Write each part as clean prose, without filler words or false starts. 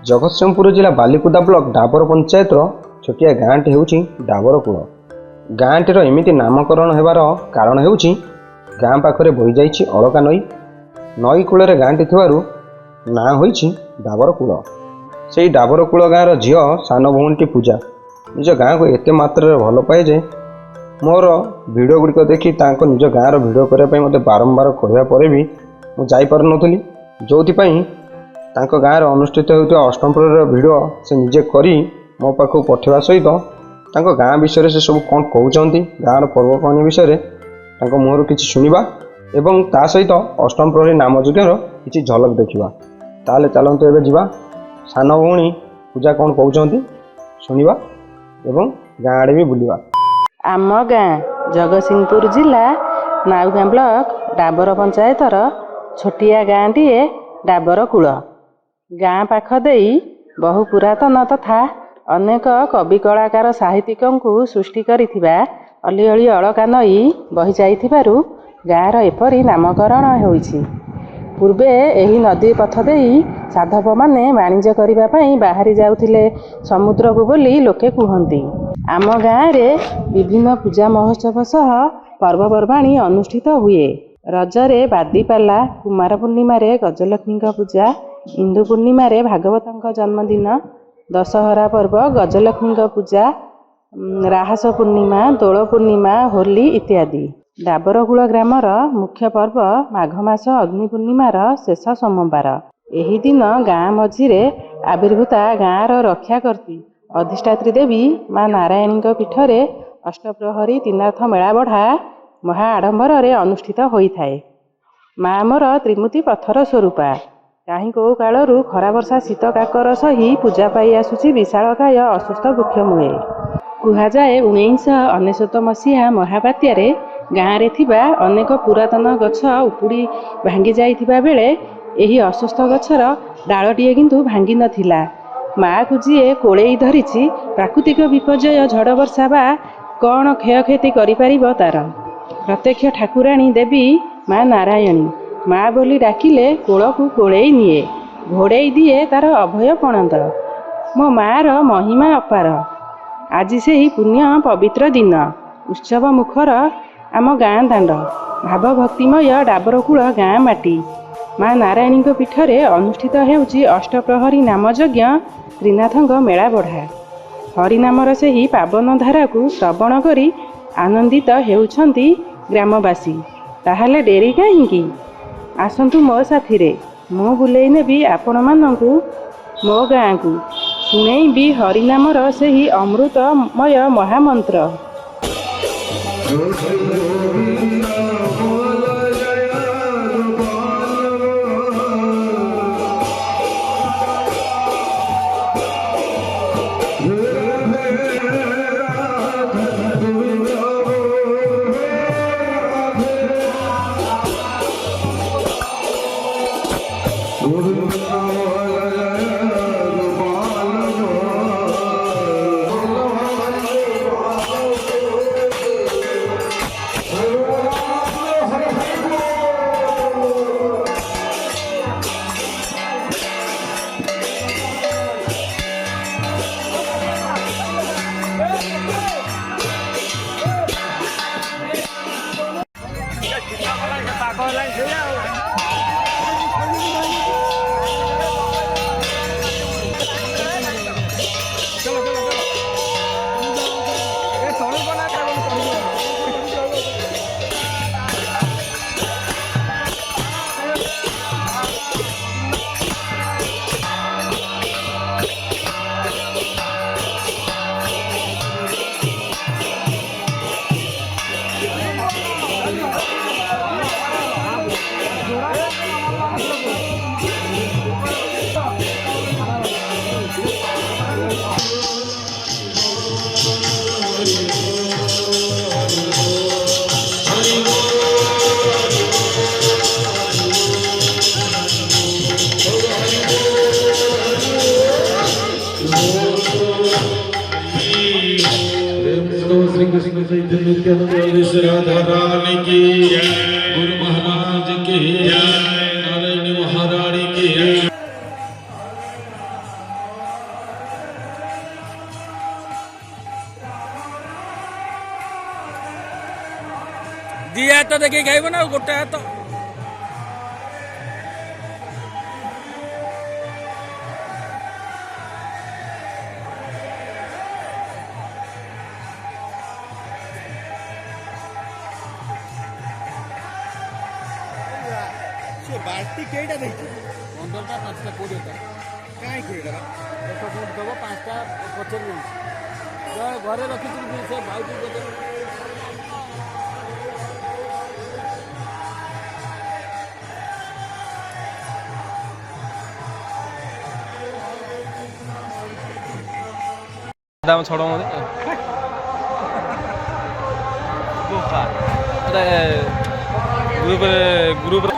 जगतसिंहपुर जिला बालिकुदा ब्लॉक डाबर पंचायत छोटिया गाँटी होउछि डाबरकूल। गाँटीर एमिति नामकरण हेबार कारण हेउछि गाँ पाखरे बोही जाइछि अलका नई। नई कूल गाँटी थिबारु नाँ होइछि डाबरकूल। सेही डाबरकूल गाँर झील सान भौणीटी पूजा निज गाँ को एते मात्रा भल पाए जे मोर भिडियो गुड़िक देखी तांको निज गाँर भिडियो करने मते बारंबार कहवा पर भी मुझे जापर नथली, जो तांको गाँव अनुष्ठित होता अष्टमप्रहर भिडियो से निजे करी मो पाखु पठेवा सहित तांको गाँ विषय से सब कौन कहते गाँव पर्वपर्णी विषय तांको मुहर किसी शुणा एवं ता सहित अष्टमप्रहरी नाम यज्ञर किसी झलक देखा। ताले चलते एवं जावा सान भौणी पूजा कौन कहते शुणा एवं गाँ आड़े भी बुलवा। आम गाँ जगतसिंहपुर जिला नाउगाँ ब्लॉक डाबर पंचायतर छोटिया गाँटीए डाबरकूल। गाँ पाख देई बहु पुरातन तथा अनेक कवि कलाकार साहित्यिकଙ୍କୁ सृष्टि करिथिबा अलिअलि अलका नई बही जाइथिबारु गाँर एपरी नामकरण होइछि। पूर्वे एही नदी पथ देई साधव माने वाणिज्य करिबा पई बाहरी जाउथिले समुद्र को बोली लोके कुहंती। आम गाँव रे विभिन्न पूजा महोत्सव सह पर्वपर्वाणी अनुष्ठित हुए। रजरे बादीपाला, कुमार पूर्णिमा रे गजलक्ष्मी पूजा, इंदु पूर्णिमा रे भागवत जन्मदिन, दशहरा पर्व गजलक्ष्मी पूजा, राहस पूर्णिमा, दोल पूर्णिमा, होली इत्यादि। डाबरकूल ग्रामर मुख्य पर्व माघ मास अग्नि पूर्णिमार शेष सोमवार। एही दिन गाँ मझिरे आविर्भूता गाँर रक्षा करती अधिष्ठात्री देवी माँ नारायणी पीठरे अष्टप्रहरी तीनार्थ मेला बढ़ा महा आडंबर अनुष्ठित होता है। माँ मोर त्रिमूर्ति पत्थर स्वरूपा कहीं कौ कालू खरा वर्षा शीत काकर सही पूजा पाई आसुची विशालकाय अस्वस्थ वृक्ष मुहे। कुहाଯାଏ 1999 मसीहा महाबात्यारे गाँव रे थिबा अनेक पुरातन गछ उपुड़ी भांगी जाइथिबा बेले एही अस्वस्थ गछर डालटीए किंतु भांगी नथिला। माँ को जी कोड़े धरिछि प्राकृतिक विपर्यय झड़ वर्षा बा कौन क्षयक्षति करिपारिब तार। प्रत्यक्ष ठाकुराणी देवी माँ नारायणी माँ बोली डाकिले कोल को कोड़े निए, घोड़े दिए तार अभय पणत। मो माँर महिमा अपार। आज से ही पुण्य पवित्र दिन उत्सव मुखर आम गाँ दांड भाव भक्तिमय डाबरकूल गाँ माटी। माँ नारायणी पीठरे अनुष्ठित हेउछि अष्टप्रहरी नाम यज्ञ त्रिनाथंग मेला बढ़ा। हरिनामर से ही पावन धारा को श्रवण करी आनंदित हेउछंती ग्रामवासी। ताहाले डेरी काहींकी, आसंतु मो साथी मु बुलेई नेबी आपण मानंकु मो गाँ को शुणेई भी हरिनामर से ही अमृतमय महामंत्र। राधा रानी की गुरु महाराज की नारायणी महारानी की। ଦି ହାତ ଦେଖିକି ଖାଇବ ନା ଆଉ ଗୋଟେ ହାତ। ବାଲ୍ଟି କେଇଟା ଦେଇଛି? 15ଟା 5ଟା 20ଟା। କାହିଁକି ଏଇଟା? ଏକ ଫୁଟ ଦେବ 5ଟା ପଛରେ ରହୁଛି ଘରେ ରଖିଥିଲି ସେ ଭାଇକୁ ପଚାର। দাম ছড়ো মধ্যে গ্রুপে গ্রুপে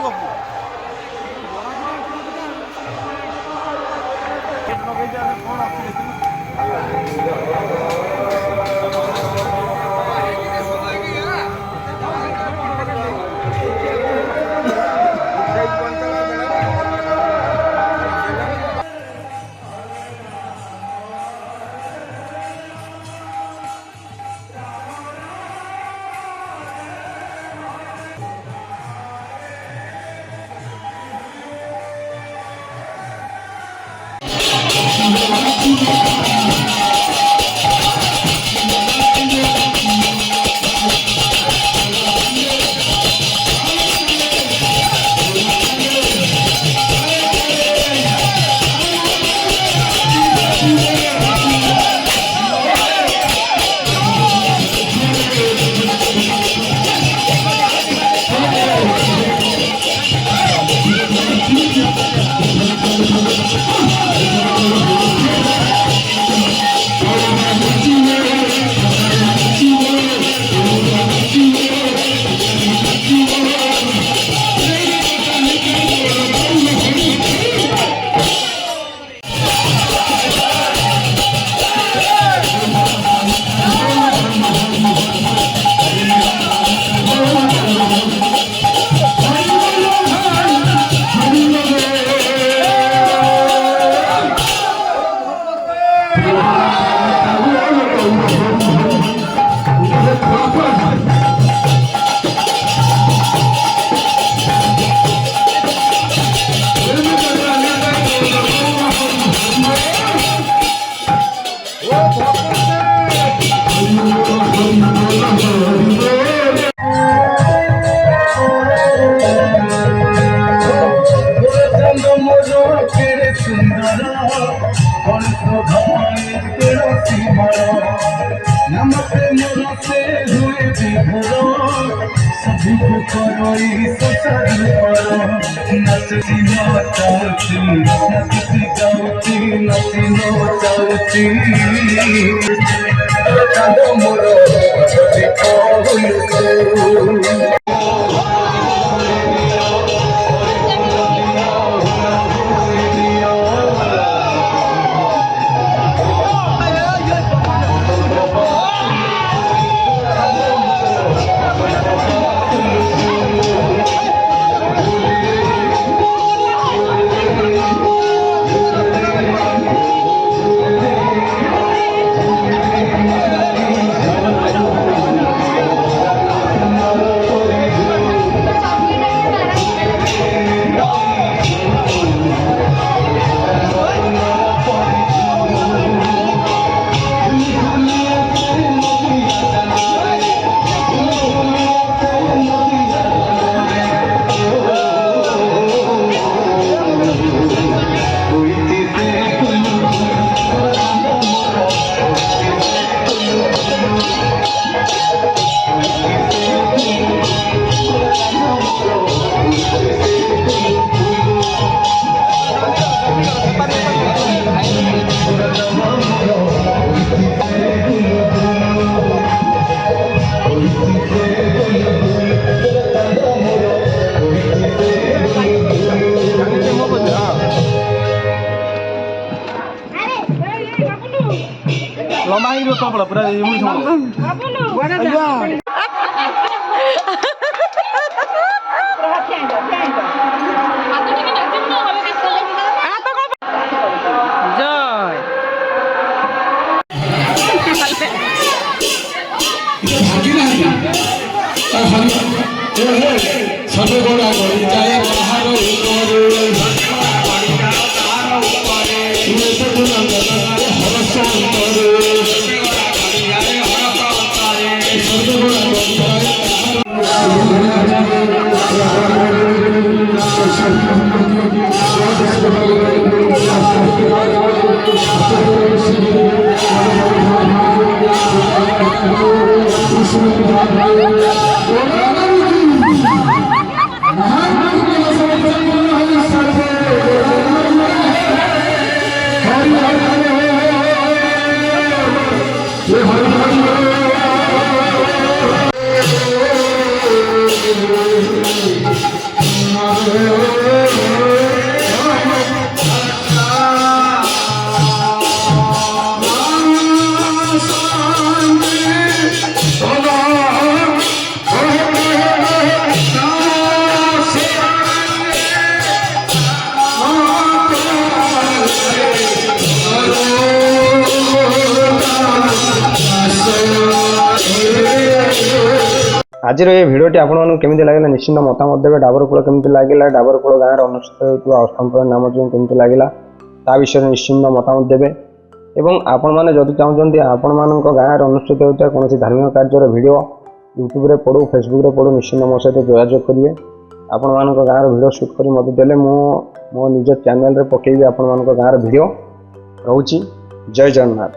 ଲମ୍ବା ହେଇଯିବ ସବୁବେଳେ ପୁରା ଜୟ ସର୍ବଗୁଣା ଗଡ଼ିଯାଏ କାହାର ଉପରେ ଗୁଣ ଜଗତରେ ହରସ ଅନ୍ତରେ ସର୍ବଗୁଣା ଗଡ଼ିଯାଏ ଆଜିର ଏ ଭିଡ଼ିଓଟି ଆପଣମାନଙ୍କୁ କେମିତି ଲାଗିଲା ନିଶ୍ଚିନ୍ତ ମତାମତ ଦେବେ। ଡାବର କୂଳ କେମିତି ଲାଗିଲା, ଡାବର କୂଳ ଗାଁରେ ଅନୁଷ୍ଠିତ ହେଉଥିବା ଅଷ୍ଟମପ୍ରହରୀ ନାମ କେମିତି ଲାଗିଲା ତା ବିଷୟରେ ନିଶ୍ଚିନ୍ତ ମତାମତ ଦେବେ। ଏବଂ ଆପଣମାନେ ଯଦି ଚାହୁଁଛନ୍ତି ଆପଣମାନଙ୍କ ଗାଁରେ ଅନୁଷ୍ଠିତ ହେଉଥିବା କୌଣସି ଧାର୍ମିକ କାର୍ଯ୍ୟର ଭିଡ଼ିଓ ୟୁଟ୍ୟୁବରେ ପଡ଼ୁ ଫେସବୁକରେ ପଡ଼ୁ ନିଶ୍ଚିନ୍ତ ମୋ ସହିତ ଯୋଗାଯୋଗ କରିବେ। ଆପଣମାନଙ୍କ ଗାଁର ଭିଡ଼ିଓ ସୁଟ୍ କରି ମୋତେ ଦେଲେ ମୁଁ ମୋ ନିଜ ଚ୍ୟାନେଲରେ ପକାଇବି ଆପଣମାନଙ୍କ ଗାଁର ଭିଡ଼ିଓ। ରହୁଛି, ଜୟ ଜଗନ୍ନାଥ।